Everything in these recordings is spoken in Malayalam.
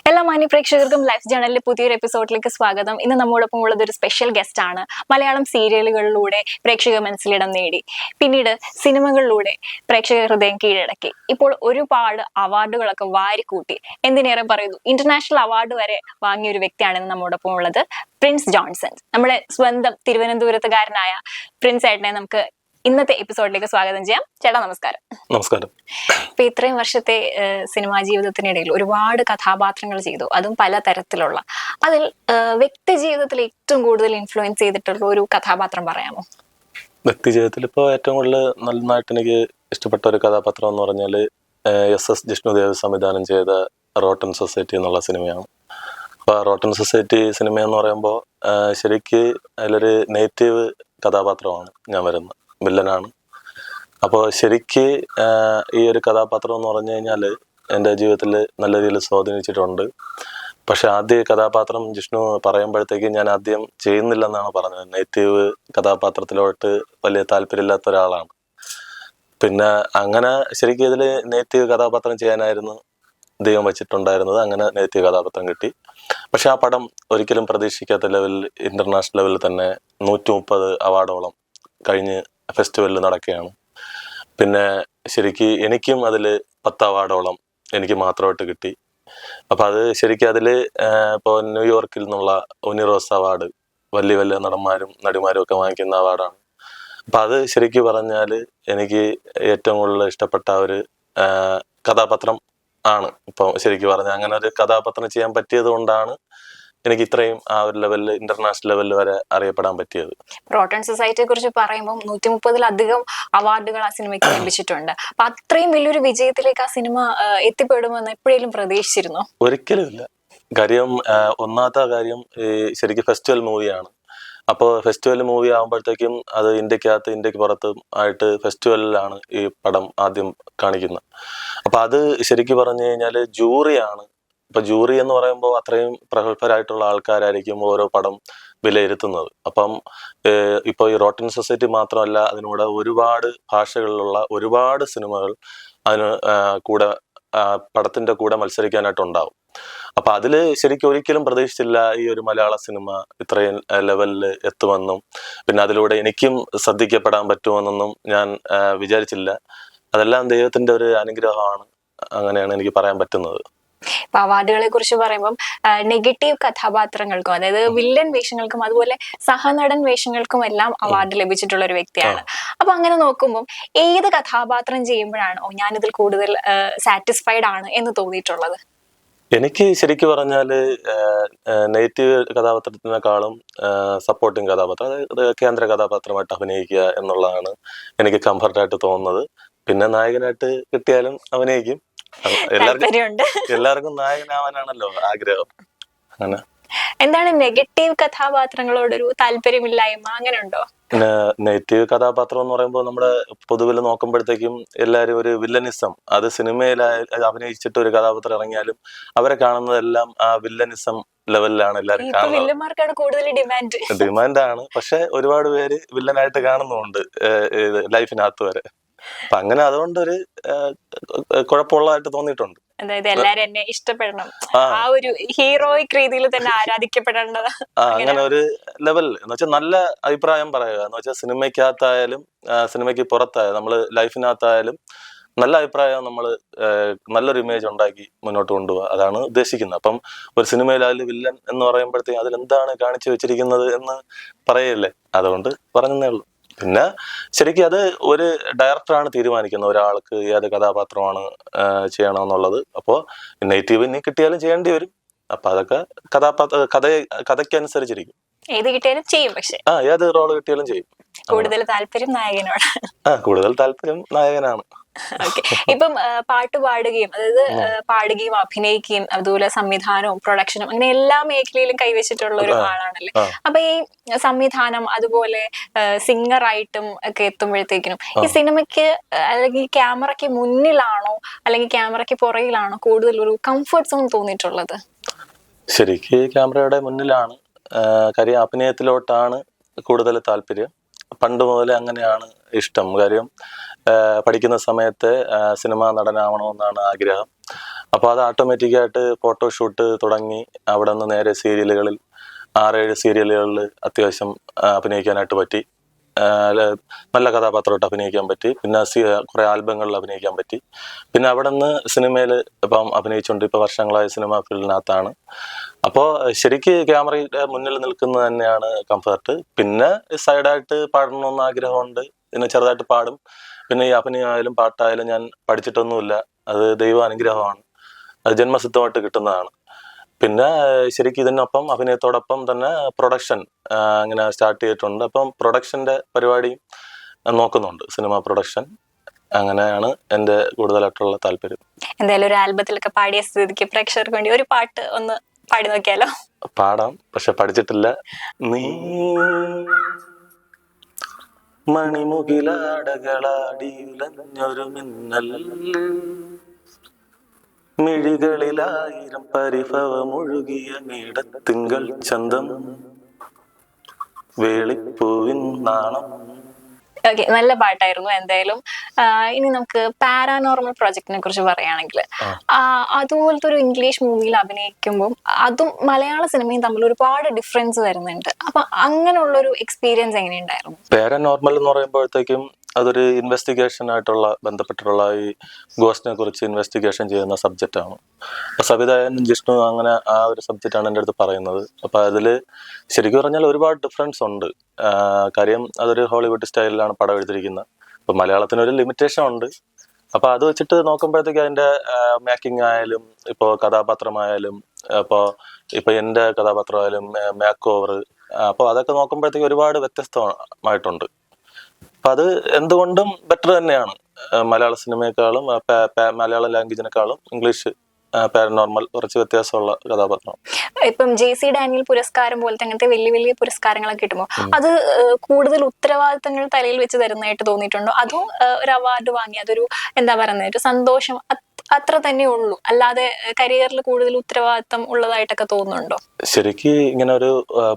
എല്ലാ മാന്യ പ്രേക്ഷകർക്കും ലൈഫ് ജേണലിലെ പുതിയൊരു എപ്പിസോഡിലേക്ക് സ്വാഗതം. ഇന്ന് നമ്മോടൊപ്പം ഉള്ളത് ഒരു സ്പെഷ്യൽ ഗസ്റ്റ് ആണ്. മലയാളം സീരിയലുകളിലൂടെ പ്രേക്ഷക മനസ്സിലിടം നേടി, പിന്നീട് സിനിമകളിലൂടെ പ്രേക്ഷക ഹൃദയം കീഴടക്കി. ഇപ്പോൾ ഒരുപാട് അവാർഡുകളൊക്കെ വാരിക്കൂട്ടി, എന്തിനേറെ പറയുന്നു ഇന്റർനാഷണൽ അവാർഡ് വരെ വാങ്ങിയ ഒരു വ്യക്തിയാണ് ഇന്ന് നമ്മോടൊപ്പം ഉള്ളത്. Prince Johnson. നമ്മുടെ സ്വന്തം തിരുവനന്തപുരത്തുകാരനായ പ്രിൻസ് ഏട്ടനെ നമുക്ക് ഇന്നത്തെ എപ്പിസോഡിലേക്ക് സ്വാഗതം ചെയ്യാം. ചേട്ടാ നമസ്കാരം. നമസ്കാരം. ഇപ്പൊ ഇത്രയും വർഷത്തെ സിനിമാ ജീവിതത്തിനിടയിൽ ഒരുപാട് കഥാപാത്രങ്ങൾ ചെയ്തു, അതും പല തരത്തിലുള്ള. അതിൽ വ്യക്തി ജീവിതത്തിൽ ഏറ്റവും കൂടുതൽ ഇൻഫ്ലുവൻസ് ചെയ്തിട്ടുള്ള ഒരു കഥാപാത്രം പറയാമോ? വ്യക്തി ജീവിതത്തിൽ ഇപ്പോൾ ഏറ്റവും കൂടുതൽ നന്നായിട്ട് എനിക്ക് ഇഷ്ടപ്പെട്ട ഒരു കഥാപാത്രം എന്ന് പറഞ്ഞാൽ SS ജിഷ്ണുദേവ് സംവിധാനം ചെയ്ത റോട്ടൺ സൊസൈറ്റി എന്നുള്ള സിനിമയാണ്. അപ്പോൾ റോട്ടൺ സൊസൈറ്റി സിനിമ എന്ന് പറയുമ്പോൾ ശരിക്ക് അതിലൊരു നെഗറ്റീവ് കഥാപാത്രമാണ് ഞാൻ വരുന്നത്, വില്ലനാണ്. അപ്പോൾ ശരിക്ക് ഈ ഒരു കഥാപാത്രം എന്ന് പറഞ്ഞു കഴിഞ്ഞാൽ എൻ്റെ ജീവിതത്തിൽ നല്ല രീതിയിൽ സ്വാധീനിച്ചിട്ടുണ്ട്. പക്ഷെ ആദ്യ കഥാപാത്രം ജിഷ്ണു പറയുമ്പോഴത്തേക്ക് ഞാൻ ആദ്യം ചെയ്യുന്നില്ലെന്നാണ് പറഞ്ഞത്. നെഗറ്റീവ് കഥാപാത്രത്തിലോട്ട് വലിയ താല്പര്യമില്ലാത്ത ഒരാളാണ്. പിന്നെ അങ്ങനെ ശരിക്കും ഇതിൽ നെഗറ്റീവ് കഥാപാത്രം ചെയ്യാനായിരുന്നു ദൈവം വെച്ചിട്ടുണ്ടായിരുന്നത്. അങ്ങനെ നെഗറ്റീവ് കഥാപാത്രം കിട്ടി. പക്ഷെ ആ പടം ഒരിക്കലും പ്രതീക്ഷിക്കാത്ത ലെവലിൽ ഇന്റർനാഷണൽ ലെവലിൽ തന്നെ 130 അവാർഡോളം കഴിഞ്ഞ് ഫെസ്റ്റിവലിൽ നടക്കുകയാണ്. പിന്നെ ശരിക്ക് എനിക്കും അതിൽ 10 അവാർഡോളം എനിക്ക് മാത്രമായിട്ട് കിട്ടി. അപ്പം അത് ശരിക്കും അതിൽ ഇപ്പോൾ ന്യൂയോർക്കിൽ നിന്നുള്ള ഒനിറോസ് അവാർഡ് വലിയ വലിയ നടന്മാരും നടിമാരും ഒക്കെ വാങ്ങിക്കുന്ന അവാർഡാണ്. അപ്പം അത് ശരിക്കും പറഞ്ഞാൽ എനിക്ക് ഏറ്റവും കൂടുതൽ ഇഷ്ടപ്പെട്ട ഒരു കഥാപാത്രം ആണ്. ഇപ്പം ശരിക്കും പറഞ്ഞാൽ അങ്ങനെ ഒരു കഥാപാത്രം ചെയ്യാൻ പറ്റിയത് കൊണ്ടാണ് എനിക്ക് ഇത്രയും ആ ഒരു ലെവലിൽ ഇന്റർനാഷണൽ ലെവലിൽ വരെ അറിയപ്പെടാൻ പറ്റിയത്. റോട്ടൺ സൊസൈറ്റിയെ കുറിച്ച് പറയുമ്പോൾ 130-ലധികം അവാർഡുകൾ ആ സിനിമയ്ക്ക് ലഭിച്ചിട്ടുണ്ട്. അപ്പൊ അത്രയും വലിയൊരു വിജയത്തിലേക്ക് ആ സിനിമ എത്തിപ്പെടുമെന്ന് എപ്പോഴേലും പ്രതീക്ഷിച്ചിരുന്നോ? ഒരിക്കലും ഇല്ല. കാര്യം ഒന്നാമത്തെ കാര്യം ശരിക്കും ഫെസ്റ്റിവൽ മൂവിയാണ്. അപ്പോൾ ഫെസ്റ്റിവൽ മൂവി ആകുമ്പോഴത്തേക്കും അത് ഇന്ത്യക്ക് പുറത്തും ആയിട്ട് ഫെസ്റ്റിവലിലാണ് ഈ പടം ആദ്യം കാണിക്കുന്നത്. അപ്പൊ അത് ശരിക്കും പറഞ്ഞു കഴിഞ്ഞാൽ ജൂറിയാണ്. ഇപ്പൊ ജൂറി എന്ന് പറയുമ്പോൾ അത്രയും പ്രഗത്ഭരായിട്ടുള്ള ആൾക്കാരായിരിക്കും ഓരോ പടം വിലയിരുത്തുന്നത്. അപ്പം ഇപ്പോൾ ഈ റോട്ടൺ സൊസൈറ്റി മാത്രമല്ല, അതിനൂടെ ഒരുപാട് ഭാഷകളിലുള്ള ഒരുപാട് സിനിമകൾ അതിന് കൂടെ പടത്തിന്റെ കൂടെ മത്സരിക്കാനായിട്ടുണ്ടാവും. അപ്പൊ അതില് ശരിക്കും ഒരിക്കലും പ്രതീക്ഷിച്ചില്ല ഈ ഒരു മലയാള സിനിമ ഇത്രയും ലെവലിൽ എത്തുമെന്നും പിന്നെ അതിലൂടെ എനിക്കും ശ്രദ്ധിക്കപ്പെടാൻ പറ്റുമെന്നൊന്നും ഞാൻ വിചാരിച്ചില്ല. അതെല്ലാം ദൈവത്തിന്റെ ഒരു അനുഗ്രഹമാണ്. അങ്ങനെയാണ് എനിക്ക് പറയാൻ പറ്റുന്നത്. ഇപ്പൊ അവാർഡുകളെ കുറിച്ച് പറയുമ്പോൾ നെഗറ്റീവ് കഥാപാത്രങ്ങൾക്കും, അതായത് വില്ലൻ വേഷങ്ങൾക്കും അതുപോലെ സഹനടൻ വേഷങ്ങൾക്കും എല്ലാം അവാർഡ് ലഭിച്ചിട്ടുള്ള ഒരു വ്യക്തിയാണ്. അപ്പൊ അങ്ങനെ നോക്കുമ്പോൾ ഏത് കഥാപാത്രം ചെയ്യുമ്പോഴാണോ ഞാനിതിൽ കൂടുതൽ സാറ്റിസ്ഫൈഡ് ആണ് എന്ന് തോന്നിയിട്ടുള്ളത്? എനിക്ക് ശരിക്കും പറഞ്ഞാല് നെഗറ്റീവ് കഥാപാത്രത്തിനേക്കാളും സപ്പോർട്ടിങ് കഥാപാത്രം, അതായത് കേന്ദ്ര കഥാപാത്രമായിട്ട് അഭിനയിക്കുക എന്നുള്ളതാണ് എനിക്ക് കംഫർട്ടായിട്ട് തോന്നുന്നത്. പിന്നെ നായകനായിട്ട് കിട്ടിയാലും അഭിനയിക്കും. എല്ലാവർക്കും നായകനാവാനാണല്ലോ ആഗ്രഹം. അങ്ങനെ എന്താണ് നെഗറ്റീവ് കഥാപാത്രങ്ങളോടൊരു താല്പര്യമില്ലായ്മ അങ്ങനെ ഉണ്ടോ? നെഗറ്റീവ് കഥാപാത്രം എന്ന് പറയുമ്പോൾ നമ്മുടെ പൊതുവിൽ നോക്കുമ്പോഴത്തേക്കും എല്ലാവരും ഒരു വില്ലനിസം, അത് സിനിമയിൽ അഭിനയിച്ചിട്ട് ഒരു കഥാപാത്രം ഇറങ്ങിയാലും അവരെ കാണുന്നതെല്ലാം ആ വില്ലനിസം ലെവലിലാണ് എല്ലാവരും കാണുന്നത്. ഡിമാൻഡാണ്. പക്ഷെ ഒരുപാട് പേര് വില്ലനായിട്ട് കാണുന്നുണ്ട് ലൈഫിനകത്ത് വരെ. അപ്പൊ അങ്ങനെ അതുകൊണ്ടൊരു കുഴപ്പമുള്ളതായിട്ട് തോന്നിയിട്ടുണ്ട്. അതായത് എല്ലാരും എന്നെ ഇഷ്ടപ്പെടണം, ആ ഒരു ഹീറോയിക് രീതിയിൽ തന്നെ ആരാധിക്കപ്പെടേണ്ടത്, അങ്ങനെ ഒരു ലെവൽ എന്ന് വെച്ചാൽ നല്ല അഭിപ്രായം പറയുക എന്ന് വെച്ചാൽ സിനിമയ്ക്കകത്തായാലും സിനിമയ്ക്ക് പുറത്തായാലും നമ്മള് ലൈഫിനകത്തായാലും നല്ല അഭിപ്രായം നമ്മൾ നല്ലൊരു ഇമേജ് ഉണ്ടാക്കി മുന്നോട്ട് കൊണ്ടുപോകുക, അതാണ് ഉദ്ദേശിക്കുന്നത്. അപ്പം ഒരു സിനിമയിൽ അതിൽ വില്ലൻ എന്ന് പറയുമ്പോഴത്തേക്കും അതിലെന്താണ് കാണിച്ചു വെച്ചിരിക്കുന്നത് എന്ന് പറയല്ലേ, അതുകൊണ്ട് പറഞ്ഞതേ ഉള്ളൂ. പിന്നെ ശരിക്കും അത് ഒരു ഡയറക്ടറാണ് തീരുമാനിക്കുന്നത് ഒരാൾക്ക് ഏത് കഥാപാത്രമാണ് ചെയ്യണമെന്നുള്ളത്. അപ്പോൾ നെഗറ്റീവ് ഇനി കിട്ടിയാലും ചെയ്യേണ്ടി വരും. അപ്പൊ അതൊക്കെ കഥയ്ക്കനുസരിച്ചിരിക്കും. ഏത് കിട്ടിയാലും ചെയ്യും. പക്ഷെ ഏത് റോള് കിട്ടിയാലും ചെയ്യും. കൂടുതൽ താല്പര്യം നായകനോട്. കൂടുതൽ താല്പര്യം നായകനാണ്. ഇപ്പം പാട്ട് പാടുകയും, അതായത് പാടുകയും അഭിനയിക്കുകയും അതുപോലെ സംവിധാനവും പ്രൊഡക്ഷനും അങ്ങനെ എല്ലാ മേഖലയിലും കൈവച്ചിട്ടുള്ള ഒരു ആളാണല്ലേ. അപ്പൊ ഈ സംവിധാനം അതുപോലെ സിംഗറായിട്ടും ഒക്കെ എത്തുമ്പോഴത്തേക്കിനും ഈ സിനിമയ്ക്ക് അല്ലെങ്കിൽ ക്യാമറയ്ക്ക് മുന്നിലാണോ അല്ലെങ്കിൽ ക്യാമറയ്ക്ക് പുറകിലാണോ കൂടുതൽ ഒരു കംഫർട്ട് സോൺ തോന്നിയിട്ടുള്ളത്? ശരിക്ക് ക്യാമറയുടെ മുന്നിലാണ്. കാര്യം അഭിനയത്തിലോട്ടാണ് കൂടുതൽ താല്പര്യം. പണ്ട് മുതലേ അങ്ങനെയാണ് ഇഷ്ടം. കാര്യം പഠിക്കുന്ന സമയത്ത് സിനിമാ നടനാവണമെന്നാണ് ആഗ്രഹം. അപ്പോൾ അത് ഓട്ടോമാറ്റിക്കായിട്ട് ഫോട്ടോഷൂട്ട് തുടങ്ങി അവിടെ നിന്ന് നേരെ സീരിയലുകളിൽ 6-7 സീരിയലുകളിൽ അത്യാവശ്യം അഭിനയിക്കാനായിട്ട് പറ്റി. നല്ല കഥാപാത്രമായിട്ട് അഭിനയിക്കാൻ പറ്റി. പിന്നെ കുറേ ആൽബങ്ങളിൽ അഭിനയിക്കാൻ പറ്റി. പിന്നെ അവിടെ നിന്ന് സിനിമയിൽ ഇപ്പം അഭിനയിച്ചുകൊണ്ട് ഇപ്പോൾ വർഷങ്ങളായ സിനിമ ഫീൽഡിനകത്താണ്. അപ്പോൾ ശരിക്ക് ക്യാമറയുടെ മുന്നിൽ നിൽക്കുന്നത് തന്നെയാണ് കംഫർട്ട്. പിന്നെ സൈഡായിട്ട് പാടണമെന്ന് ആഗ്രഹമുണ്ട്, പിന്നെ ചെറുതായിട്ട് പാടും. പിന്നെ ഈ അഭിനയമായാലും പാട്ടായാലും ഞാൻ പഠിച്ചിട്ടൊന്നുമില്ല, അത് ദൈവ അനുഗ്രഹമാണ്, അത് ജന്മസിദ്ധമായിട്ട് കിട്ടുന്നതാണ്. പിന്നെ ശരിക്കും ഇതിനൊപ്പം അഭിനയത്തോടൊപ്പം തന്നെ പ്രൊഡക്ഷൻ അങ്ങനെ സ്റ്റാർട്ട് ചെയ്തിട്ടുണ്ട്. അപ്പം പ്രൊഡക്ഷൻ്റെ പരിപാടിയും നോക്കുന്നുണ്ട്, സിനിമ പ്രൊഡക്ഷൻ. അങ്ങനെയാണ് എൻ്റെ കൂടുതലായിട്ടുള്ള താല്പര്യം. എന്തായാലും ഒരു ആൽബത്തിലൊക്കെ പാടിയ സ്ഥിതിക്ക് പ്രേക്ഷകർക്ക് വേണ്ടി ഒരു പാട്ട് ഒന്ന് പാടി നോക്കിയാലോ? പാടാം, പക്ഷെ പഠിച്ചിട്ടില്ല. നീ മണിമുകിലാടകളാടിയുലഞ്ഞൊരു മിന്നൽ, മിഴികളിലായിരം പരിഭവമൊഴുകിയ മേടത്തിങ്കൾ ചന്തം, വേളിപ്പൂവിൻ നാണം. ഓക്കെ, നല്ല പാട്ടായിരുന്നു. എന്തായാലും ഇനി നമുക്ക് പാരാനോർമൽ പ്രോജക്റ്റിനെ കുറിച്ച് പറയുകയാണെങ്കിൽ, അതുപോലത്തെ ഒരു ഇംഗ്ലീഷ് മൂവിയിൽ അഭിനയിക്കുമ്പോൾ അതും മലയാള സിനിമയും തമ്മിൽ ഒരുപാട് ഡിഫറൻസ് വരുന്നുണ്ട്. അപ്പൊ അങ്ങനെയുള്ളൊരു എക്സ്പീരിയൻസ് എങ്ങനെയുണ്ടായിരുന്നു? പാരാനോർമൽ എന്ന് പറയുമ്പോഴത്തേക്കും അതൊരു ഇൻവെസ്റ്റിഗേഷൻ ആയിട്ടുള്ള ബന്ധപ്പെട്ടിട്ടുള്ള ഈ ഗോസ്റ്റിനെ കുറിച്ച് ഇൻവെസ്റ്റിഗേഷൻ ചെയ്യുന്ന സബ്ജക്റ്റാണ്. അപ്പോൾ സംവിധായകൻ ജിഷ്ണു അങ്ങനെ ആ ഒരു സബ്ജക്റ്റാണ് എൻ്റെ അടുത്ത് പറയുന്നത്. അപ്പോൾ അതിൽ ശരിക്കും പറഞ്ഞാൽ ഒരുപാട് ഡിഫറൻസ് ഉണ്ട്. കാര്യം അതൊരു ഹോളിവുഡ് സ്റ്റൈലിലാണ് പടം എടുത്തിരിക്കുന്നത്. അപ്പോൾ മലയാളത്തിനൊരു ലിമിറ്റേഷൻ ഉണ്ട്. അപ്പോൾ അത് വെച്ചിട്ട് നോക്കുമ്പോഴത്തേക്ക് അതിൻ്റെ മേക്കിംഗ് ആയാലും ഇപ്പോൾ കഥാപാത്രമായാലും ഇപ്പോൾ എൻ്റെ കഥാപാത്രമായാലും മേക്ക് ഓവർ, അപ്പോൾ അതൊക്കെ നോക്കുമ്പോഴത്തേക്ക് ഒരുപാട് വ്യത്യസ്തമായിട്ടുണ്ട്. അപ്പം അത് എന്തുകൊണ്ടും ബെറ്റർ തന്നെയാണ്. മലയാള സിനിമയെക്കാളും മലയാള ലാംഗ്വേജിനെക്കാളും ഇംഗ്ലീഷ് പാരനോർമൽ കുറച്ച് വ്യത്യാസമുള്ള കഥാപാത്രം. ഇപ്പം JC ഡാനിയൽ പുരസ്കാരം പോലത്തെ അങ്ങനത്തെ വലിയ വലിയ പുരസ്കാരങ്ങളൊക്കെ കിട്ടുമ്പോൾ അത് കൂടുതൽ ഉത്തരവാദിത്തങ്ങൾ തലയിൽ വെച്ച് തരുന്നതായിട്ട് തോന്നിയിട്ടുണ്ടോ? അതും ഒരു അവാർഡ് വാങ്ങി അതൊരു എന്താ പറയുന്നത്, ഒരു സന്തോഷം അത്ര തന്നെ ഉള്ളൂ, അല്ലാതെ കരിയറിൽ കൂടുതൽ ഉത്തരവാദിത്തം ഉള്ളതായിട്ടൊക്കെ തോന്നുന്നുണ്ടോ? ശരിക്കും ഇങ്ങനെ ഒരു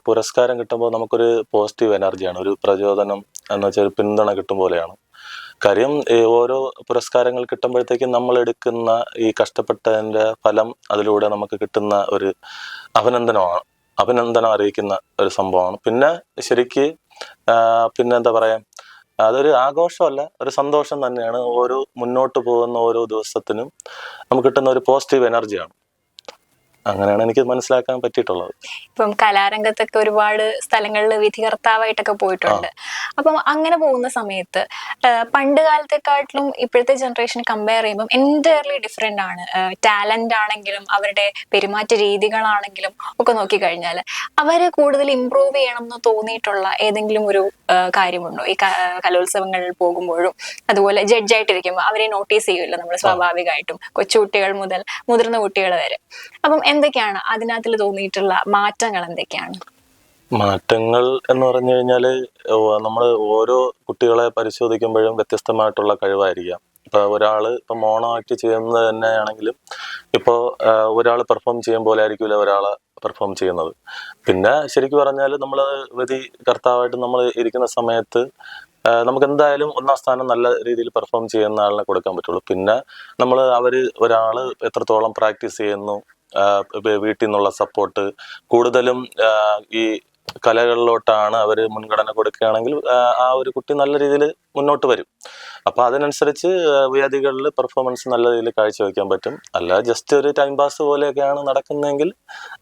പുരസ്കാരം കിട്ടുമ്പോൾ നമുക്കൊരു പോസിറ്റീവ് എനർജിയാണ്, ഒരു പ്രചോദനം എന്ന് വെച്ചാൽ ഒരു പിന്തുണ കിട്ടും പോലെയാണ്. കാര്യം ഓരോ പുരസ്കാരങ്ങൾ കിട്ടുമ്പോഴത്തേക്കും നമ്മൾ എടുക്കുന്ന ഈ കഷ്ടപ്പെട്ടതിൻ്റെ ഫലം അതിലൂടെ നമുക്ക് കിട്ടുന്ന ഒരു അഭിനന്ദനം അറിയിക്കുന്ന ഒരു സംഭവമാണ്. പിന്നെ ശരിക്ക് പിന്നെ എന്താ പറയാ, അതൊരു ആഘോഷമല്ല, ഒരു സന്തോഷം തന്നെയാണ്. ഓരോ മുന്നോട്ട് പോകുന്ന ഓരോ ദിവസത്തിനും നമുക്ക് കിട്ടുന്ന ഒരു പോസിറ്റീവ് എനർജിയാണ്. അങ്ങനെയാണ് എനിക്ക് മനസ്സിലാക്കാൻ പറ്റിയിട്ടുള്ളത്. ഇപ്പം കലാരംഗത്തൊക്കെ ഒരുപാട് സ്ഥലങ്ങളിൽ വിധികർത്താവായിട്ടൊക്കെ പോയിട്ടുണ്ട്. അപ്പം അങ്ങനെ പോകുന്ന സമയത്ത് പണ്ട് കാലത്തെക്കാട്ടിലും ഇപ്പോഴത്തെ ജനറേഷൻ കമ്പയർ ചെയ്യുമ്പോൾ എൻറ്റയർലി ഡിഫറെൻ്റ് ആണ്. ടാലന്റ് ആണെങ്കിലും അവരുടെ പെരുമാറ്റ രീതികളാണെങ്കിലും ഒക്കെ നോക്കിക്കഴിഞ്ഞാൽ അവര് കൂടുതൽ ഇമ്പ്രൂവ് ചെയ്യണം എന്ന് തോന്നിയിട്ടുള്ള ഏതെങ്കിലും ഒരു കാര്യമുണ്ടോ? ഈ കലോത്സവങ്ങളിൽ പോകുമ്പോഴും അതുപോലെ ജഡ്ജായിട്ടിരിക്കുമ്പോൾ അവരെ നോട്ടീസ് ചെയ്യുമല്ലോ നമ്മൾ സ്വാഭാവികമായിട്ടും, കൊച്ചുകുട്ടികൾ മുതൽ മുതിർന്ന കുട്ടികൾ വരെ. അപ്പം എന്തൊക്കെയാണ് അതിനകത്തിൽ തോന്നിയിട്ടുള്ള മാറ്റങ്ങൾ? എന്തൊക്കെയാണ് മാറ്റങ്ങൾ എന്ന് പറഞ്ഞു കഴിഞ്ഞാല്, നമ്മൾ ഓരോ കുട്ടികളെ പരിശോധിക്കുമ്പോഴും വ്യത്യസ്തമായിട്ടുള്ള കഴിവായിരിക്കാം. ഇപ്പൊ ഒരാള് ഇപ്പൊ മോണോ ആക്ട് ചെയ്യുന്നത് തന്നെയാണെങ്കിലും ഇപ്പോൾ ഒരാൾ പെർഫോം ചെയ്യും പോലെ ആയിരിക്കില്ല ഒരാളെ പെർഫോം ചെയ്യുന്നത്. പിന്നെ ശരിക്കും പറഞ്ഞാൽ നമ്മൾ വിധികർത്താവായിട്ട് നമ്മൾ ഇരിക്കുന്ന സമയത്ത് നമുക്ക് എന്തായാലും ഒന്നാം സ്ഥാനം നല്ല രീതിയിൽ പെർഫോം ചെയ്യുന്ന ആളിനെ കൊടുക്കാൻ പറ്റുള്ളൂ. പിന്നെ ഒരാൾ എത്രത്തോളം പ്രാക്ടീസ് ചെയ്യുന്നു, വീട്ടിൽ നിന്നുള്ള സപ്പോർട്ട് കൂടുതലും ഈ കലകളിലോട്ടാണ് അവർ മുൻഗണന കൊടുക്കുകയാണെങ്കിൽ ആ ഒരു കുട്ടി നല്ല രീതിയിൽ മുന്നോട്ട് വരും. അപ്പൊ അതിനനുസരിച്ച് വേദികളിൽ പെർഫോമൻസ് നല്ല രീതിയിൽ കാഴ്ചവെക്കാൻ പറ്റും. അല്ല ജസ്റ്റ് ഒരു ടൈം പാസ് പോലെയൊക്കെയാണ് നടക്കുന്നതെങ്കിൽ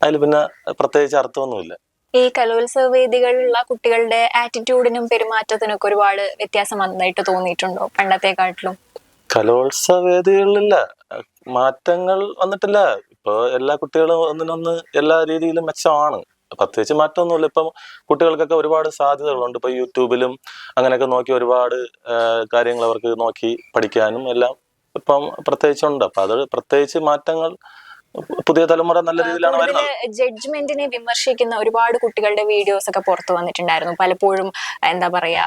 അതിൽ പിന്നെ പ്രത്യേകിച്ച് അർത്ഥമൊന്നുമില്ല. ഈ കലോത്സവ വേദികളിലുള്ള കുട്ടികളുടെ ആറ്റിറ്റ്യൂഡിനും പെരുമാറ്റത്തിനും ഒക്കെ ഒരുപാട് വ്യത്യാസം വന്നതായിട്ട് തോന്നിയിട്ടുണ്ടോ പണ്ടത്തെക്കാട്ടിലും? കലോത്സവ വേദികളിലില്ല മാറ്റങ്ങൾ വന്നിട്ടില്ല. ഇപ്പൊ എല്ലാ കുട്ടികളും ഒന്നിനൊന്ന് എല്ലാ രീതിയിലും മെച്ചമാണ്, പ്രത്യേകിച്ച് മാറ്റമൊന്നുമില്ല. ഇപ്പം കുട്ടികൾക്കൊക്കെ ഒരുപാട് സാധ്യതകളുണ്ട്. ഇപ്പൊ യൂട്യൂബിലും അങ്ങനെയൊക്കെ നോക്കി ഒരുപാട് കാര്യങ്ങൾ അവർക്ക് നോക്കി പഠിക്കാനും എല്ലാം ഇപ്പം പ്രത്യേകിച്ചുണ്ട്. അപ്പൊ അത് പ്രത്യേകിച്ച് മാറ്റങ്ങൾ പുതിയ തലമുറ നല്ല രീതിയിലാണ് വരുന്നത്. ജഡ്ജ്മെന്റിനെ വിമർശിക്കുന്ന ഒരുപാട് കുട്ടികളുടെ വീഡിയോസ് ഒക്കെ പുറത്തു വന്നിട്ടുണ്ടായിരുന്നു. പലപ്പോഴും എന്താ പറയാ,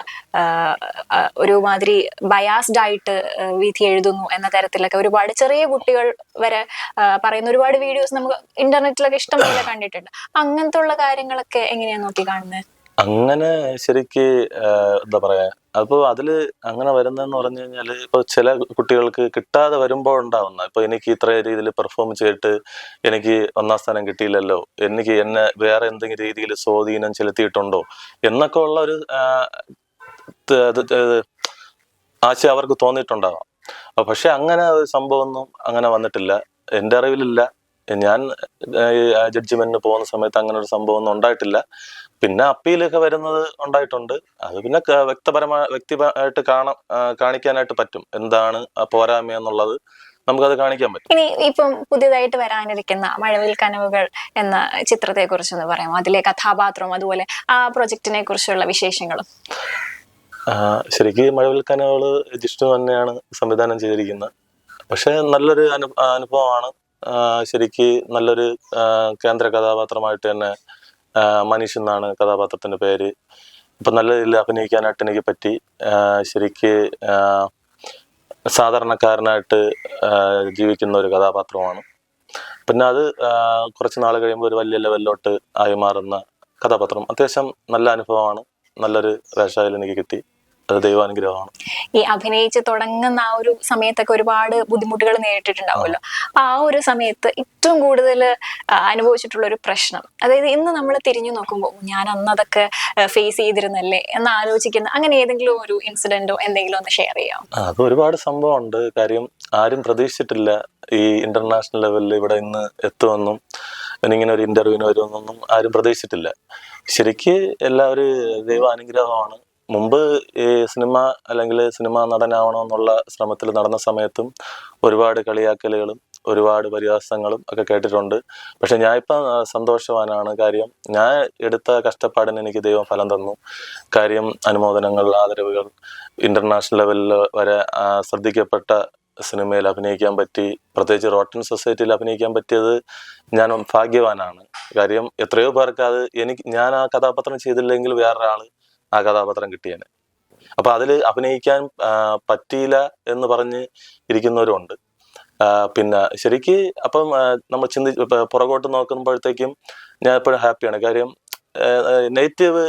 ഒരുമാതിരി ബയാസ്ഡ് ആയിട്ട് വിധി എഴുതുന്നു എന്ന തരത്തിലൊക്കെ ഒരുപാട് ചെറിയ കുട്ടികൾ വരെ പറയുന്ന ഒരുപാട് വീഡിയോസ് നമുക്ക് ഇന്റർനെറ്റിലൊക്കെ ഇഷ്ടംപോലെ കണ്ടിട്ടുണ്ട്. അങ്ങനത്തെ ഉള്ള കാര്യങ്ങളൊക്കെ എങ്ങനെയാ നോക്കി കാണുന്നത്? അങ്ങനെ ശരിക്ക് എന്താ പറയാ, അപ്പോൾ അതില് അങ്ങനെ വരുന്നതെന്ന് പറഞ്ഞു കഴിഞ്ഞാൽ ഇപ്പോൾ ചില കുട്ടികൾക്ക് കിട്ടാതെ വരുമ്പോൾ ഉണ്ടാവുന്ന, ഇപ്പോൾ എനിക്ക് ഇത്ര രീതിയിൽ പെർഫോം ചെയ്തിട്ട് എനിക്ക് ഒന്നാം സ്ഥാനം കിട്ടിയില്ലല്ലോ, എനിക്ക് എന്നെ വേറെ എന്തെങ്കിലും രീതിയിൽ സ്വാധീനം ചെലുത്തിയിട്ടുണ്ടോ എന്നൊക്കെ ഉള്ള ഒരു ആശയം അവർക്ക് തോന്നിയിട്ടുണ്ടാവാം. പക്ഷെ അങ്ങനെ ഒരു സംഭവമൊന്നും അങ്ങനെ വന്നിട്ടില്ല, എൻ്റെ അറിവിലില്ല. ഞാൻ ജഡ്ജിമെന്റിന് പോകുന്ന സമയത്ത് അങ്ങനെ ഒരു സംഭവം ഒന്നും ഉണ്ടായിട്ടില്ല. പിന്നെ അപ്പീലൊക്കെ വരുന്നത് ഉണ്ടായിട്ടുണ്ട്. അത് പിന്നെ വ്യക്തിപരമായിട്ട് കാണിക്കാനായിട്ട് പറ്റും, എന്താണ് ആ പോരായ്മ എന്നുള്ളത് നമുക്കത് കാണിക്കാൻ പറ്റും. ഇനി ഇപ്പം പുതിയതായിട്ട് വരാനിരിക്കുന്ന മഴവിൽ കനവുകൾ എന്ന ചിത്രത്തെ കുറിച്ചൊന്ന് പറയാം, അതിലെ കഥാപാത്രവും അതുപോലെ ആ പ്രൊജക്ടിനെ കുറിച്ചുള്ള വിശേഷങ്ങളും. ശരിക്ക് മഴവിൽ കനവുകള് ജിഷ്ണു തന്നെയാണ് സംവിധാനം ചെയ്തിരിക്കുന്നത്. പക്ഷെ നല്ലൊരു അനുഭവമാണ്. ശരിക്ക് നല്ലൊരു കേന്ദ്ര കഥാപാത്രമായിട്ട് തന്നെ മനീഷ് എന്നാണ് കഥാപാത്രത്തിന്റെ പേര്. അപ്പൊ നല്ല രീതിയിൽ അഭിനയിക്കാനായിട്ട് എനിക്ക് പറ്റി. ശരിക്ക് സാധാരണക്കാരനായിട്ട് ജീവിക്കുന്ന ഒരു കഥാപാത്രമാണ്. പിന്നെ അത് കുറച്ച് നാൾ കഴിയുമ്പോൾ ഒരു വലിയ ലെവലിലോട്ട് ആയി മാറുന്ന കഥാപാത്രം. അത്യാവശ്യം നല്ല അനുഭവമാണ്, നല്ലൊരു വേഷമായാലും എനിക്ക് കിട്ടി. അത് ദൈവാനുഗ്രഹമാണ്. ഈ അഭിനയിച്ച് തുടങ്ങുന്ന ആ ഒരു സമയത്തൊക്കെ ഒരുപാട് ബുദ്ധിമുട്ടുകൾ നേരിട്ടിട്ടുണ്ടാവുമല്ലോ. അപ്പൊ ആ ഒരു സമയത്ത് ഏറ്റവും കൂടുതൽ അനുഭവിച്ചിട്ടുള്ള ഒരു പ്രശ്നം, അതായത് ഇന്ന് നമ്മൾ തിരിഞ്ഞു നോക്കുമ്പോൾ ഞാൻ അന്ന് അതൊക്കെ ഫേസ് ചെയ്തിരുന്നല്ലേ എന്ന് ആലോചിക്കുന്ന അങ്ങനെ ഏതെങ്കിലും ഒരു ഇൻസിഡന്റോ എന്തെങ്കിലും ഒന്ന് ഷെയർ ചെയ്യാം? അത് ഒരുപാട് സംഭവമുണ്ട്. കാര്യം ആരും പ്രതീക്ഷിച്ചിട്ടില്ല ഈ ഇന്റർനാഷണൽ ലെവലിൽ ഇവിടെ ഇന്ന് എത്തുമെന്നും ഇങ്ങനെ ഒരു ഇന്റർവ്യൂവിന് വരുമെന്നൊന്നും ആരും പ്രതീക്ഷിച്ചിട്ടില്ല. ശരിക്ക് എല്ലാവരും ദൈവാനുഗ്രഹമാണ്. മുമ്പ് ഈ സിനിമ അല്ലെങ്കിൽ സിനിമാ നടനാവണമെന്നുള്ള ശ്രമത്തിൽ നടന്ന സമയത്തും ഒരുപാട് കളിയാക്കലുകളും ഒരുപാട് പരിഹാസങ്ങളും ഒക്കെ കേട്ടിട്ടുണ്ട്. പക്ഷെ ഞാൻ ഇപ്പം സന്തോഷവാനാണ്. കാര്യം ഞാൻ എടുത്ത കഷ്ടപ്പാടിന് എനിക്ക് ദൈവം ഫലം തന്നു. കാര്യം അനുമോദനങ്ങൾ, ആദരവുകൾ, ഇന്റർനാഷണൽ ലെവലിൽ വരെ ശ്രദ്ധിക്കപ്പെട്ട സിനിമയിൽ അഭിനയിക്കാൻ പറ്റി. പ്രത്യേകിച്ച് റോട്ടൻ സൊസൈറ്റിയിൽ അഭിനയിക്കാൻ പറ്റിയത് ഞാൻ ഭാഗ്യവാനാണ്. കാര്യം എത്രയോ പേർക്ക് അത് ഞാൻ ആ കഥാപാത്രം ചെയ്തില്ലെങ്കിൽ വേറൊരാള് ആ കഥാപാത്രം കിട്ടിയേനെ. അപ്പൊ അതിൽ അഭിനയിക്കാൻ പറ്റിയില്ല എന്ന് പറഞ്ഞ് ഇരിക്കുന്നവരുണ്ട്. പിന്നെ ശരിക്ക് അപ്പം നമ്മൾ പുറകോട്ട് നോക്കുമ്പോഴത്തേക്കും ഞാൻ എപ്പോഴും ഹാപ്പിയാണ്. കാര്യം നെഗറ്റീവ്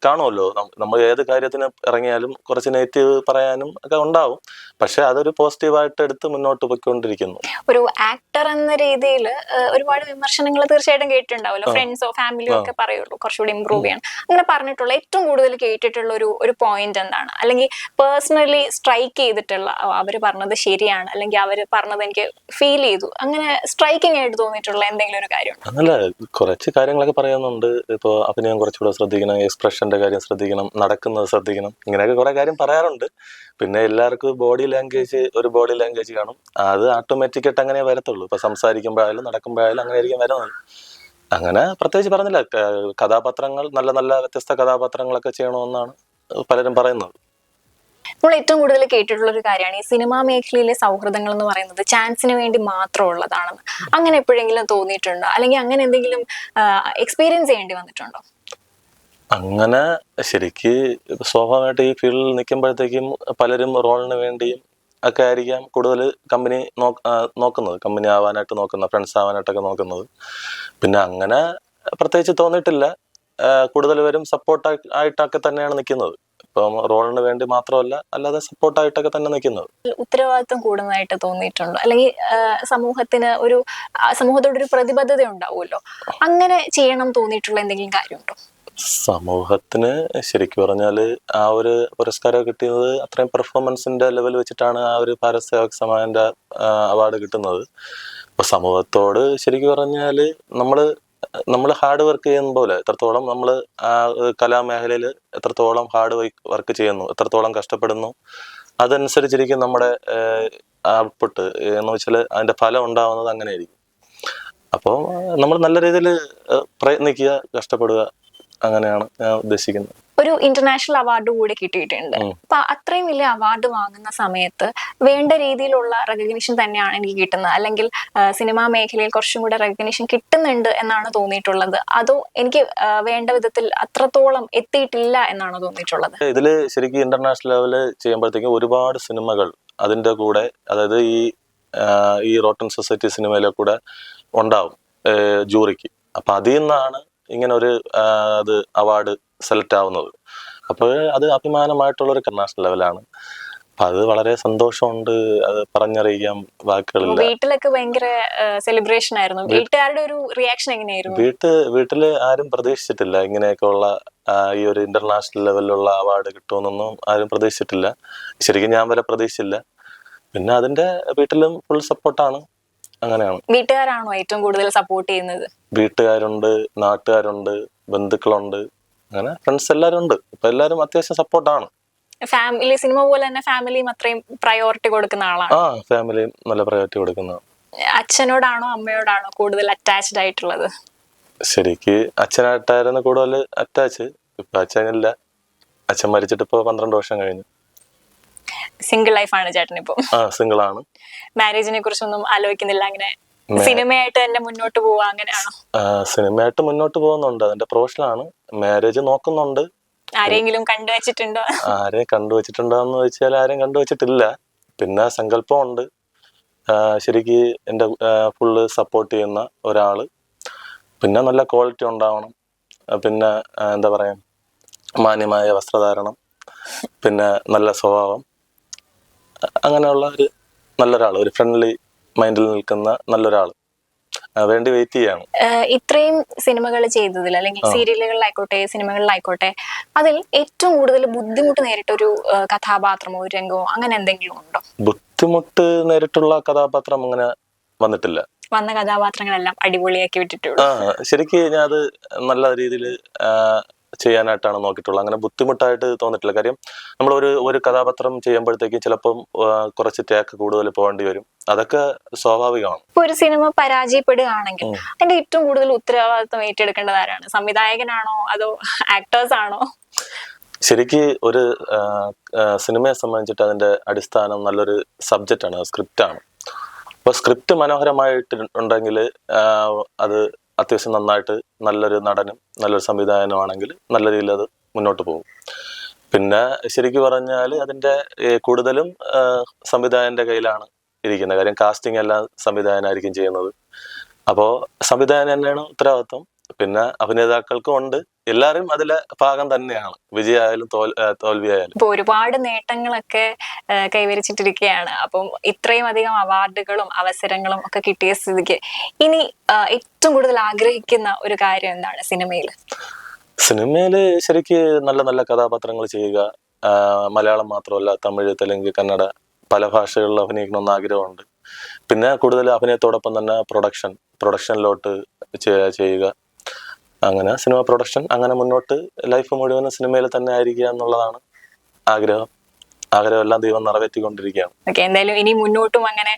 കാണുമല്ലോ, നമ്മൾ ഏത് കാര്യത്തിന് ഇറങ്ങിയാലും കുറച്ച് നെഗറ്റീവ് പറയാനും ഒക്കെ ഉണ്ടാവും. പക്ഷെ അതൊരു പോസിറ്റീവായിട്ട് എടുത്ത് മുന്നോട്ട് പോയിക്കൊണ്ടിരിക്കുന്നു. ഒരു ആക്ടർ എന്ന രീതിയിൽ ഒരുപാട് വിമർശനങ്ങൾ തീർച്ചയായിട്ടും കേട്ടിട്ടുണ്ടാവുമല്ലോ. ഫ്രണ്ട്സോ ഫാമിലിയോ ഒക്കെ പറയുള്ളൂ കുറച്ചുകൂടി ഇമ്പ്രൂവ് ചെയ്യണം അങ്ങനെ പറഞ്ഞിട്ടുള്ള ഏറ്റവും കൂടുതൽ കേട്ടിട്ടുള്ള ഒരു പോയിന്റ് എന്താണ്? അല്ലെങ്കിൽ പേഴ്സണലി സ്ട്രൈക്ക് ചെയ്തിട്ടുള്ള അവര് പറഞ്ഞത് ശരിയാണ്, അല്ലെങ്കിൽ അവര് പറഞ്ഞത് എനിക്ക് ഫീൽ ചെയ്തു, അങ്ങനെ സ്ട്രൈക്കിംഗ് ആയിട്ട് തോന്നിയിട്ടുള്ള എന്തെങ്കിലും ഒരു കാര്യം? അങ്ങനല്ല, കുറച്ച് കാര്യങ്ങളൊക്കെ പറയുന്നുണ്ട്. ഇപ്പൊ അഭിനയം കുറച്ചുകൂടെ ശ്രദ്ധിക്കണം, എക്സ്പ്രഷന്റെ കാര്യം ശ്രദ്ധിക്കണം, നടക്കുന്നത് ശ്രദ്ധിക്കണം, ഇങ്ങനെയൊക്കെ കുറെ കാര്യം പറയാറുണ്ട്. പിന്നെ എല്ലാവർക്കും ബോഡി ലാംഗ്വേജ് കാണും. അത് ഓട്ടോമാറ്റിക്കായിട്ട് അങ്ങനെ വരത്തുള്ളൂ. ഇപ്പൊ സംസാരിക്കുമ്പോഴായാലും നടക്കുമ്പോഴായാലും അങ്ങനെ ആയിരിക്കും വരുന്നത്. അങ്ങനെ പ്രത്യേകിച്ച് പറഞ്ഞില്ല. കഥാപാത്രങ്ങൾ നല്ല നല്ല വ്യത്യസ്ത കഥാപാത്രങ്ങളൊക്കെ ചെയ്യണമെന്നാണ് പലരും പറയുന്നത്. നമ്മൾ ഏറ്റവും കൂടുതൽ കേട്ടിട്ടുള്ള ഒരു കാര്യമാണ് ഈ സിനിമാ മേഖലയിലെ സൗഹൃദങ്ങൾ എന്ന് പറയുന്നത് ചാൻസിന് വേണ്ടി മാത്രം ഉള്ളതാണെന്ന്. അങ്ങനെ എപ്പോഴെങ്കിലും തോന്നിയിട്ടുണ്ടോ? അല്ലെങ്കിൽ അങ്ങനെ എന്തെങ്കിലും എക്സ്പീരിയൻസ് ചെയ്യേണ്ടി വന്നിട്ടുണ്ടോ? അങ്ങനെ ശരിക്ക് സ്വാഭാവികമായിട്ട് ഈ ഫീൽഡിൽ നിൽക്കുമ്പോഴത്തേക്കും പലരും റോളിന് വേണ്ടിയും ഒക്കെ ആയിരിക്കാം കൂടുതൽ കമ്പനി നോക്കുന്നത്, കമ്പനി ആവാനായിട്ട് നോക്കുന്നത്, ഫ്രണ്ട്സ് ആവാനായിട്ടൊക്കെ നോക്കുന്നത്. പിന്നെ അങ്ങനെ പ്രത്യേകിച്ച് തോന്നിയിട്ടില്ല. കൂടുതൽ പേരും സപ്പോർട്ടായിട്ടൊക്കെ തന്നെയാണ് നിൽക്കുന്നത്. ഇപ്പം റോളിന് വേണ്ടി മാത്രമല്ല, അല്ലാതെ സപ്പോർട്ടായിട്ടൊക്കെ തന്നെ നിൽക്കുന്നത്. ഉത്തരവാദിത്വം കൂടുന്നതായിട്ട് തോന്നിയിട്ടുണ്ടോ? അല്ലെങ്കിൽ സമൂഹത്തോടൊരു പ്രതിബദ്ധത ഉണ്ടാവുമല്ലോ, അങ്ങനെ ചെയ്യണം തോന്നിയിട്ടുള്ള എന്തെങ്കിലും കാര്യമുണ്ടോ? സമൂഹത്തിന് ശരിക്കും പറഞ്ഞാല് ആ ഒരു പുരസ്കാരം കിട്ടിയത് അത്രയും പെർഫോമൻസിന്റെ ലെവൽ വെച്ചിട്ടാണ് ആ ഒരു ഭാരത് സേവക് സമാന്റെ അവാർഡ് കിട്ടുന്നത്. അപ്പൊ സമൂഹത്തോട് ശരിക്കും പറഞ്ഞാല് നമ്മള് ഹാർഡ് വർക്ക് ചെയ്യുന്ന പോലെ, എത്രത്തോളം നമ്മൾ ആ കലാമേഖലയിൽ എത്രത്തോളം ഹാർഡ് വർക്ക് ചെയ്യുന്നു, എത്രത്തോളം കഷ്ടപ്പെടുന്നു, അതനുസരിച്ചിരിക്കും നമ്മുടെ ഔട്ട്പുട്ട് എന്ന് വെച്ചാൽ അതിന്റെ ഫലം ഉണ്ടാവുന്നത് അങ്ങനെയായിരിക്കും. അപ്പോൾ നമ്മൾ നല്ല രീതിയിൽ പ്രയത്നിക്കുക, കഷ്ടപ്പെടുക, അങ്ങനെയാണ് ഞാൻ ഉദ്ദേശിക്കുന്നത്. ഒരു ഇന്റർനാഷണൽ അവാർഡ് കൂടി കിട്ടിയിട്ടുണ്ട്. അപ്പൊ അത്രയും വലിയ അവാർഡ് വാങ്ങുന്ന സമയത്ത് വേണ്ട രീതിയിലുള്ള റെക്കഗ്നിഷൻ തന്നെയാണ് എനിക്ക് കിട്ടുന്നത്, അല്ലെങ്കിൽ സിനിമാ മേഖലയിൽ കുറച്ചും കൂടെ റെക്കഗ്നിഷൻ കിട്ടുന്നുണ്ട് എന്നാണ് തോന്നിയിട്ടുള്ളത്? അതോ എനിക്ക് വേണ്ട വിധത്തിൽ അത്രത്തോളം എത്തിയിട്ടില്ല എന്നാണ് തോന്നിയിട്ടുള്ളത്? ഇതില് ശരിക്കും ഇന്റർനാഷണൽ ലെവല് ചെയ്യുമ്പോഴത്തേക്കും ഒരുപാട് സിനിമകൾ അതിന്റെ കൂടെ, അതായത് ഈ റോട്ടൻ സൊസൈറ്റി സിനിമയിലെ കൂടെ ഉണ്ടാവും ജൂറിക്ക്. അപ്പൊ അതിൽ നിന്നാണ് ഇങ്ങനെ ഒരു അവാർഡ് സെലക്ട് ആവുന്നത്. അപ്പോൾ അത് അഭിമാനമായിട്ടുള്ളൊരു ഇന്റർനാഷണൽ ലെവലാണ്. അപ്പൊ അത് വളരെ സന്തോഷമുണ്ട്. അത് പറഞ്ഞറിയിക്കാൻ വാക്കുകളില്ല. വീട്ടിലൊക്കെ ഭയങ്കര സെലിബ്രേഷൻ ആയിരുന്നു. വീട്ടുകാരുടെ ഒരു റിയാക്ഷൻ എങ്ങനെയായിരുന്നു? വീട്ടില് ആരും പ്രതീക്ഷിച്ചിട്ടില്ല ഇങ്ങനെയൊക്കെയുള്ള ഈ ഒരു ഇന്റർനാഷണൽ ലെവലിലുള്ള അവാർഡ് കിട്ടുമെന്നൊന്നും ആരും പ്രതീക്ഷിച്ചിട്ടില്ല. ശരിക്കും ഞാൻ വരെ പ്രതീക്ഷിച്ചില്ല. പിന്നെ അതിന്റെ വീട്ടിലും ഫുൾ സപ്പോർട്ടാണ്. അങ്ങനെയാണ്. വീട്ടുകാരാണോ ഏറ്റവും കൂടുതൽ സപ്പോർട്ട് ചെയ്യുന്നത്? വീട്ടുകാരുണ്ട്, നാട്ടുകാരുണ്ട്, ബന്ധുക്കളുണ്ട്, അങ്ങനെ ഫ്രണ്ട്സ് എല്ലാവരും ഉണ്ട്. ഇപ്പൊ എല്ലാവരും അത്യാവശ്യം സപ്പോർട്ടാണ്. ഫാമിലി, സിനിമ പോലെ തന്നെ ഫാമിലിയും അത്രയും പ്രയോറിറ്റി കൊടുക്കുന്ന ആളാണ്? ഫാമിലിയും നല്ല പ്രയോറിറ്റി കൊടുക്കുന്ന. അച്ഛനോടാണോ അമ്മയോടാണോ കൂടുതൽ അറ്റാച്ച്ഡ് ആയിട്ടുള്ളത്? ശരിക്ക് അച്ഛനായിട്ടായിരുന്നു കൂടുതൽ അറ്റാച്ച്. ഇപ്പൊ അച്ഛനില്ല. അച്ഛൻ മരിച്ചിട്ട് ഇപ്പൊ 12 വർഷം കഴിഞ്ഞു. സിംഗിൾ ലൈഫാണ് ചേട്ടൻ ഇപ്പൊ? സിംഗിൾ ആണ്. മാരേജിനെ കുറിച്ചൊന്നും ആലോചിക്കുന്നില്ല? അങ്ങനെ സിനിമയായിട്ട് തന്നെ മുന്നോട്ട് പോവാ, അങ്ങനെയാണോ? സിനിമയായിട്ട് മുന്നോട്ട് പോകുന്നുണ്ട്. അതിന്റെ പ്രൊഫഷനാണ്. മാരേജ് നോക്കുന്നുണ്ട്. ആരെങ്കിലും കണ്ടുവച്ചിട്ടുണ്ടോ? ആരെയും കണ്ടുവച്ചിട്ടുണ്ടോ എന്ന് ചോദിച്ചാൽ ആരെയും കണ്ടുവച്ചിട്ടില്ല. പിന്നെ സങ്കല്പമുണ്ട്. ശരിക്ക് എന്റെ ഫുള്ള് സപ്പോർട്ട് ചെയ്യുന്ന ഒരാള്, പിന്നെ നല്ല ക്വാളിറ്റി ഉണ്ടാവണം, പിന്നെ എന്താ പറയാ, മാന്യമായ വസ്ത്രധാരണം, പിന്നെ നല്ല സ്വഭാവം, അങ്ങനെയുള്ള ഒരു നല്ലൊരാൾ, ഒരു ഫ്രണ്ട്ലി മൈൻഡിൽ നിൽക്കുന്ന നല്ലൊരാൾ വേണ്ടി വെയിറ്റ് ചെയ്യാണ്. ഇത്രയും സിനിമകൾ ചെയ്തതിൽ, അല്ലെങ്കിൽ സീരിയലുകളിലായിക്കോട്ടെ സിനിമകളിലായിക്കോട്ടെ, അതിൽ ഏറ്റവും കൂടുതൽ ബുദ്ധിമുട്ട് നേരിട്ട ഒരു കഥാപാത്രമോ ഒരു രംഗമോ അങ്ങനെ എന്തെങ്കിലും ഉണ്ടോ? ബുദ്ധിമുട്ട് നേരിട്ടുള്ള കഥാപാത്രം അങ്ങനെ വന്നിട്ടില്ല. വന്ന കഥാപാത്രങ്ങളെല്ലാം അടിപൊളിയാക്കി വിട്ടിട്ടുള്ളൂ. ശരിക്ക് ഞാൻ അത് നല്ല രീതിയിൽ ചെയ്യാനായിട്ടാണ് നോക്കിയിട്ടുള്ളത്. അങ്ങനെ ബുദ്ധിമുട്ടായിട്ട് തോന്നിട്ടില്ല. കാര്യം നമ്മൾ ഒരു കഥാപാത്രം ചെയ്യുമ്പോഴത്തേക്കും ചിലപ്പം കുറച്ച് ടേക്ക് കൂടുതൽ പോകേണ്ടി വരും. അതൊക്കെ സ്വാഭാവികമാണ്. ഇപ്പൊ ഒരു സിനിമ പരാജയപ്പെടുകയാണെങ്കിൽ അതിന്റെ ഏറ്റവും കൂടുതൽ ഉത്തരവാദിത്വം ഏറ്റെടുക്കേണ്ടത് ആരാണ്? സംവിധായകനാണോ അതോ ആക്ടേഴ്സ് ആണോ? ശരിക്ക് ഒരു സിനിമയെ സംബന്ധിച്ചിട്ട് അതിന്റെ അടിസ്ഥാനം നല്ലൊരു സബ്ജക്റ്റാണ്, സ്ക്രിപ്റ്റാണ്. അപ്പൊ സ്ക്രിപ്റ്റ് മനോഹരമായിട്ട് ഉണ്ടെങ്കിൽ അത് അത്യാവശ്യം നന്നായിട്ട് നല്ലൊരു നടനും നല്ലൊരു സംവിധായകനുമാണെങ്കിൽ നല്ല രീതിയിൽ അത് മുന്നോട്ട് പോകും. പിന്നെ ശരിക്കും പറഞ്ഞാൽ അതിന്റെ കൂടുതലും സംവിധായകന്റെ കയ്യിലാണ് ഇരിക്കുന്നത്. കാര്യം കാസ്റ്റിംഗ് എല്ലാം സംവിധായകനായിരിക്കും ചെയ്യുന്നത്. അപ്പോൾ സംവിധായകൻ തന്നെയാണ് ഉത്തരവാദിത്വം. പിന്നെ അഭിനേതാക്കൾക്കും ഉണ്ട്. എല്ലാവരും അതിലെ ഭാഗം തന്നെയാണ്, വിജയമായാലും തോൽവിയായാലും. ഇപ്പൊ ഒരുപാട് നേട്ടങ്ങളൊക്കെ കൈവരിച്ചിട്ടിരിക്കുകയാണ്. അപ്പം ഇത്രയും അധികം അവാർഡുകളും അവസരങ്ങളും ഒക്കെ കിട്ടിയ സ്ഥിതിക്ക് ഇനി ഏറ്റവും കൂടുതൽ ആഗ്രഹിക്കുന്ന ഒരു കാര്യം എന്താണ് സിനിമയിൽ? സിനിമയില് ശരിക്ക് നല്ല നല്ല കഥാപാത്രങ്ങൾ ചെയ്യുക. മലയാളം മാത്രമല്ല, തമിഴ്, തെലുങ്ക്, കന്നഡ, പല ഭാഷകളിൽ അഭിനയിക്കണമെന്ന് ആഗ്രഹമുണ്ട്. പിന്നെ കൂടുതൽ അഭിനയത്തോടൊപ്പം തന്നെ പ്രൊഡക്ഷനിലോട്ട് ചെയ്യുക. അങ്ങനെ സിനിമ പ്രൊഡക്ഷൻ, അങ്ങനെ മുന്നോട്ട് ലൈഫ് മുഴുവനും സിനിമയിൽ തന്നെ ആയിരിക്കുക എന്നുള്ളതാണ് ആഗ്രഹം. എല്ലാം ദൈവം നിറവേറ്റിക്കൊണ്ടിരിക്കുകയാണ്. ഓക്കെ, എന്തായാലും ഇനി മുന്നോട്ടും അങ്ങനെ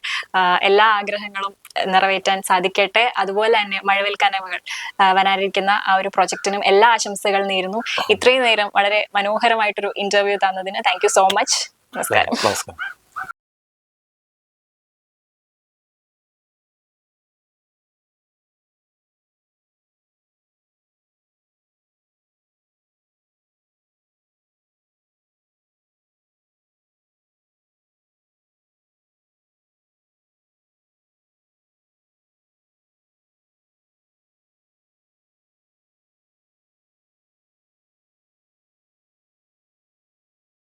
എല്ലാ ആഗ്രഹങ്ങളും നിറവേറ്റാൻ സാധിക്കട്ടെ. അതുപോലെ തന്നെ മഴവിൽ കനവുകൾ വരാനിരിക്കുന്ന ആ ഒരു പ്രൊജക്ടിനും എല്ലാ ആശംസകൾ നേരുന്നു. ഇത്രയും നേരം വളരെ മനോഹരമായിട്ടൊരു ഇന്റർവ്യൂ തന്നതിന് താങ്ക് യു സോ മച്ച്. നമസ്കാരം.